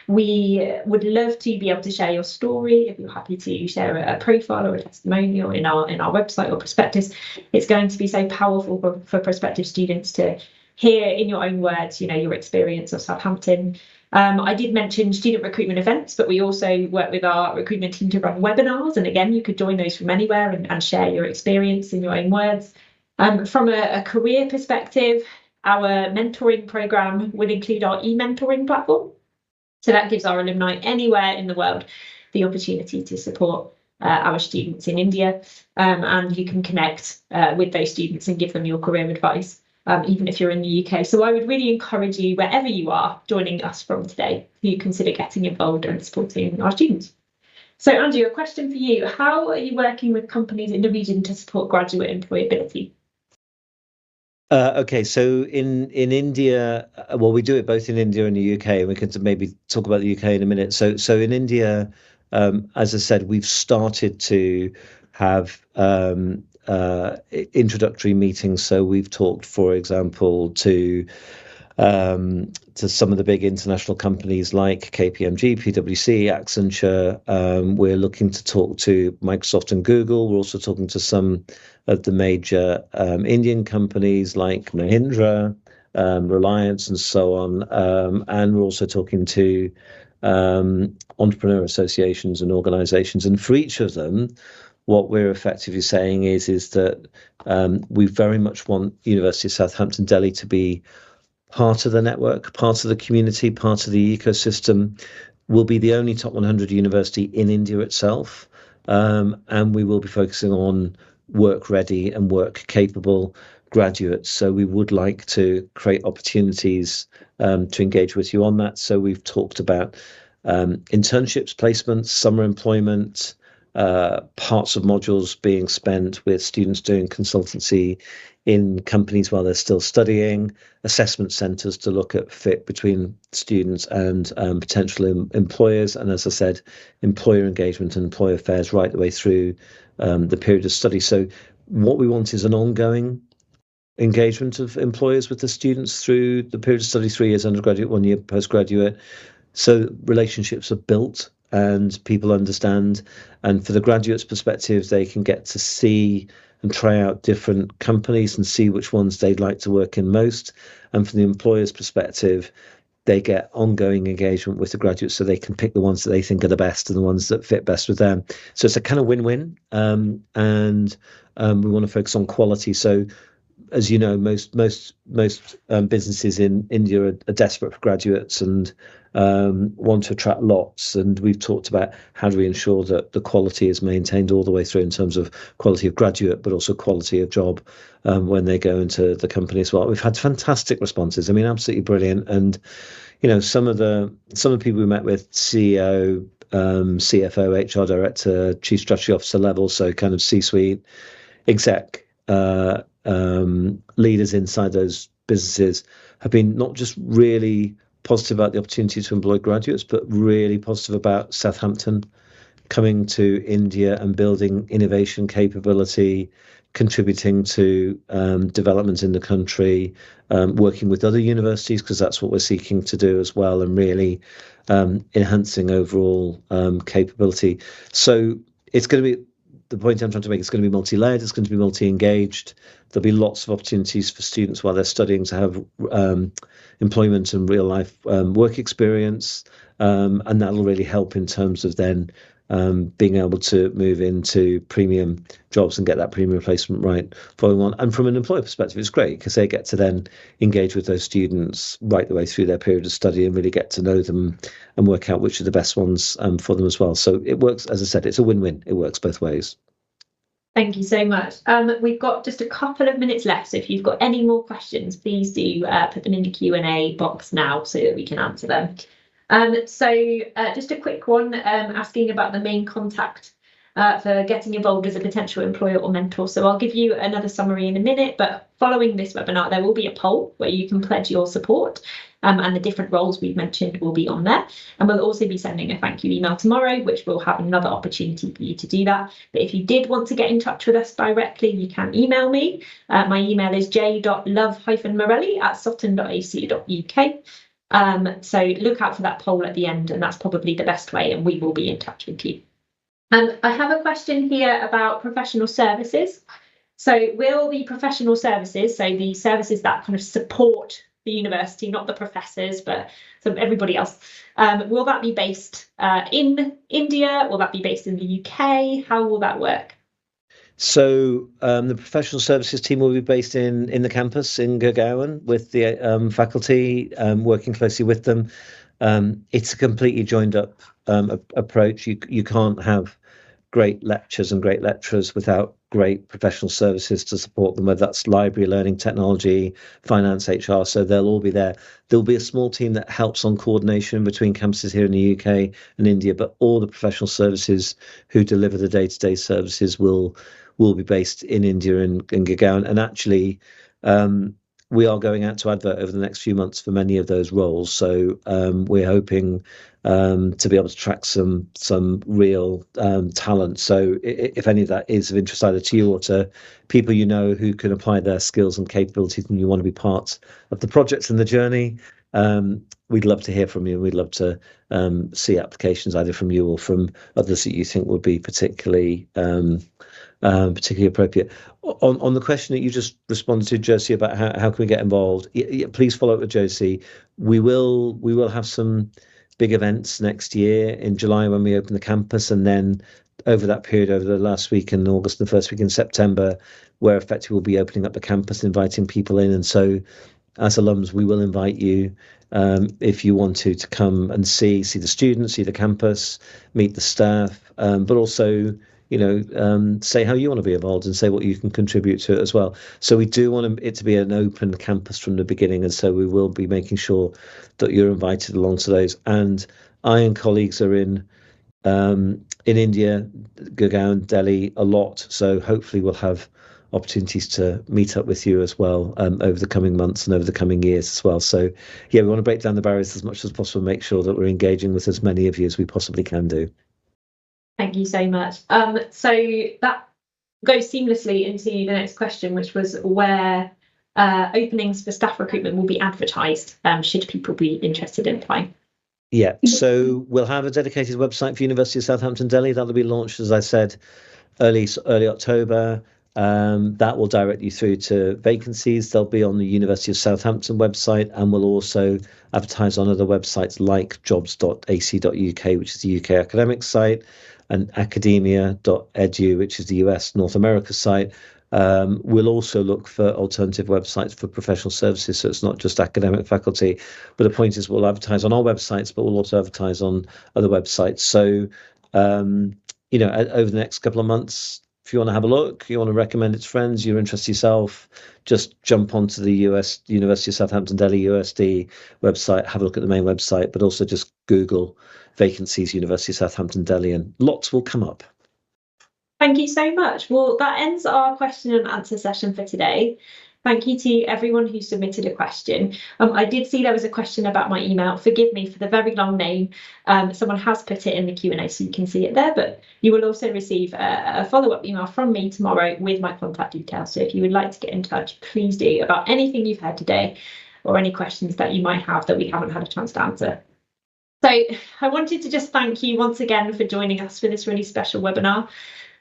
We would love to be able to share your story. If you're happy to share a profile or a testimonial in our website or prospectus, it's going to be so powerful for prospective students to hear in your own words, your experience of Southampton. I did mention student recruitment events, but we also work with our recruitment team to run webinars. And again, you could join those from anywhere and share your experience in your own words. From a career perspective, our mentoring program will include our e-mentoring platform. So that gives our alumni anywhere in the world the opportunity to support our students in India. And you can connect with those students and give them your career advice. Even if you're in the UK. So I would really encourage you, wherever you are joining us from today, you consider getting involved and supporting our students. So Andrew, a question for you. How are you working with companies in the region to support graduate employability? Okay, so in India, well, we do it both in India and the UK, and we can maybe talk about the UK in a minute. So in India, as I said, we've started to have introductory meetings. So we've talked, for example, to some of the big international companies like KPMG, PwC, Accenture. We're looking to talk to Microsoft and Google. We're also talking to some of the major Indian companies like Mahindra, Reliance, and so on. And we're also talking to entrepreneur associations and organizations. And for each of them, what we're effectively saying is that we very much want University of Southampton Delhi to be part of the network, part of the community, part of the ecosystem. We'll be the only top 100 university in India itself, and we will be focusing on work-ready and work-capable graduates. So we would like to create opportunities to engage with you on that. So we've talked about internships, placements, summer employment, parts of modules being spent with students doing consultancy in companies while they're still studying, assessment centres to look at fit between students and potential employers, and as I said, employer engagement and employer affairs right the way through the period of study. So what we want is an ongoing engagement of employers with the students through the period of study, 3 years undergraduate, 1 year postgraduate. So relationships are built and people understand. And for the graduates' perspective, they can get to see and try out different companies and see which ones they'd like to work in most. And from the employer's perspective, they get ongoing engagement with the graduates so they can pick the ones that they think are the best and the ones that fit best with them. So it's a kind of win-win. And we want to focus on quality. So as you know, most businesses in India are desperate for graduates and want to attract lots. And we've talked about how do we ensure that the quality is maintained all the way through in terms of quality of graduate, but also quality of job when they go into the company as well. We've had fantastic responses. I mean, absolutely brilliant. And you know, some of the people we met with, CEO, CFO, HR director, chief strategy officer level, so kind of C-suite, exec. Leaders inside those businesses have been not just really positive about the opportunity to employ graduates, but really positive about Southampton coming to India and building innovation capability, contributing to development in the country, working with other universities, because that's what we're seeking to do as well, and really enhancing overall capability. So it's going to be, the point I'm trying to make, it's going to be multi-layered, it's going to be multi-engaged. There'll be lots of opportunities for students while they're studying to have employment and real life work experience. And that'll really help in terms of then being able to move into premium jobs and get that premium placement right following on. And from an employer perspective, it's great because they get to then engage with those students right the way through their period of study and really get to know them and work out which are the best ones for them as well. So it works, as I said, it's a win-win. It works both ways. Thank you so much. We've got just a couple of minutes left, so if you've got any more questions, please do put them in the Q&A box now so that we can answer them. So just a quick one, asking about the main contact for getting involved as a potential employer or mentor. So I'll give you another summary in a minute, but following this webinar, there will be a poll where you can pledge your support, and the different roles we've mentioned will be on there. And we'll also be sending a thank you email tomorrow, which will have another opportunity for you to do that. But if you did want to get in touch with us directly, you can email me. My email is j.love-morelli@sutton.ac.uk. So look out for that poll at the end, and that's probably the best way, and we will be in touch with you. I have a question here about professional services. So will the professional services, so the services that kind of support the university, not the professors, but sort of everybody else, will that be based in India? Will that be based in the UK? How will that work? So the professional services team will be based in the campus in Gurgaon with the faculty, working closely with them. It's a completely joined up approach. You can't have great lectures and great lecturers without great professional services to support them, whether that's library, learning, technology, finance, HR. So they'll all be there. There'll be a small team that helps on coordination between campuses here in the UK and India, but all the professional services who deliver the day-to-day services will be based in India and in Gurgaon. And actually, we are going out to advert over the next few months for many of those roles. So we're hoping to be able to track some real talent. So if any of that is of interest either to you or to people you know who can apply their skills and capabilities and you want to be part of the project and the journey, we'd love to hear from you. We'd love to see applications either from you or from others that you think would be particularly appropriate. On the question that you just responded to, Josie, about how can we get involved, please follow up with Josie. We will have some big events next year in July when we open the campus, and then over that period, over the last week in August and the first week in September, where effectively we'll be opening up the campus, inviting people in. And so as alums, we will invite you if you want to come and see the students, see the campus, meet the staff, but also say how you want to be involved and say what you can contribute to it as well. So we do want it to be an open campus from the beginning, and so we will be making sure that you're invited along to those. And I and colleagues are in India, Gurgaon, Delhi a lot. So hopefully we'll have opportunities to meet up with you as well over the coming months and over the coming years as well. So yeah, we want to break down the barriers as much as possible, make sure that we're engaging with as many of you as we possibly can do. Thank you so much. So that goes seamlessly into the next question, which was where openings for staff recruitment will be advertised, should people be interested in applying. Yeah, so we'll have a dedicated website for University of Southampton Delhi. That'll be launched, as I said, early October. That will direct you through to vacancies. They'll be on the University of Southampton website, and we'll also advertise on other websites like jobs.ac.uk, which is the UK academic site, and academia.edu, which is the US North America site. We'll also look for alternative websites for professional services, so it's not just academic faculty. But the point is, we'll advertise on our websites, but we'll also advertise on other websites. So, over the next couple of months, if you want to have a look, you want to recommend it to friends, you're interested yourself, just jump onto the University of Southampton Delhi USD website, have a look at the main website, but also just Google vacancies University of Southampton Delhi, and lots will come up. Thank you so much. Well, that ends our question and answer session for today. Thank you to everyone who submitted a question. I did see there was a question about my email. Forgive me for the very long name. Someone has put it in the Q&A, so you can see it there, but you will also receive a follow-up email from me tomorrow with my contact details. So if you would like to get in touch, please do, about anything you've heard today or any questions that you might have that we haven't had a chance to answer. So I wanted to just thank you once again for joining us for this really special webinar.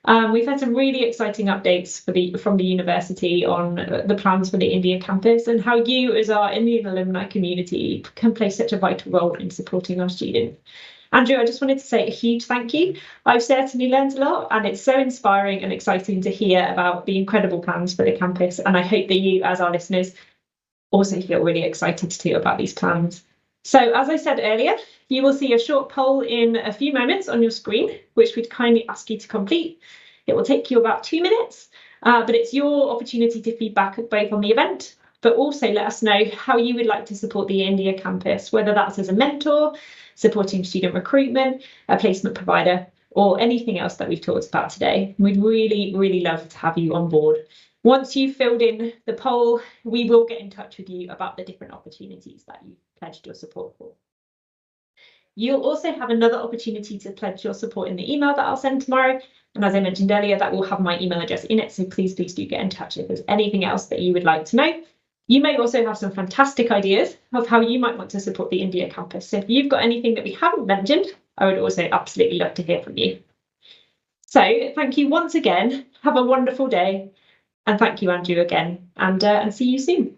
We've had some really exciting updates from the university on the plans for the India campus and how you as our Indian alumni community can play such a vital role in supporting our students. Andrew, I just wanted to say a huge thank you. I've certainly learned a lot, and it's so inspiring and exciting to hear about the incredible plans for the campus. And I hope that you, as our listeners, also feel really excited too about these plans. So as I said earlier, you will see a short poll in a few moments on your screen, which we'd kindly ask you to complete. It will take you about 2 minutes, but it's your opportunity to feedback both on the event, but also let us know how you would like to support the India campus, whether that's as a mentor, supporting student recruitment, a placement provider, or anything else that we've talked about today. We'd really, really love to have you on board. Once you've filled in the poll, we will get in touch with you about the different opportunities that you've pledged your support for. You'll also have another opportunity to pledge your support in the email that I'll send tomorrow. And as I mentioned earlier, that will have my email address in it. So please do get in touch if there's anything else that you would like to know. You may also have some fantastic ideas of how you might want to support the India campus. So if you've got anything that we haven't mentioned, I would also absolutely love to hear from you. So thank you once again. Have a wonderful day. And thank you, Andrew, again. And see you soon.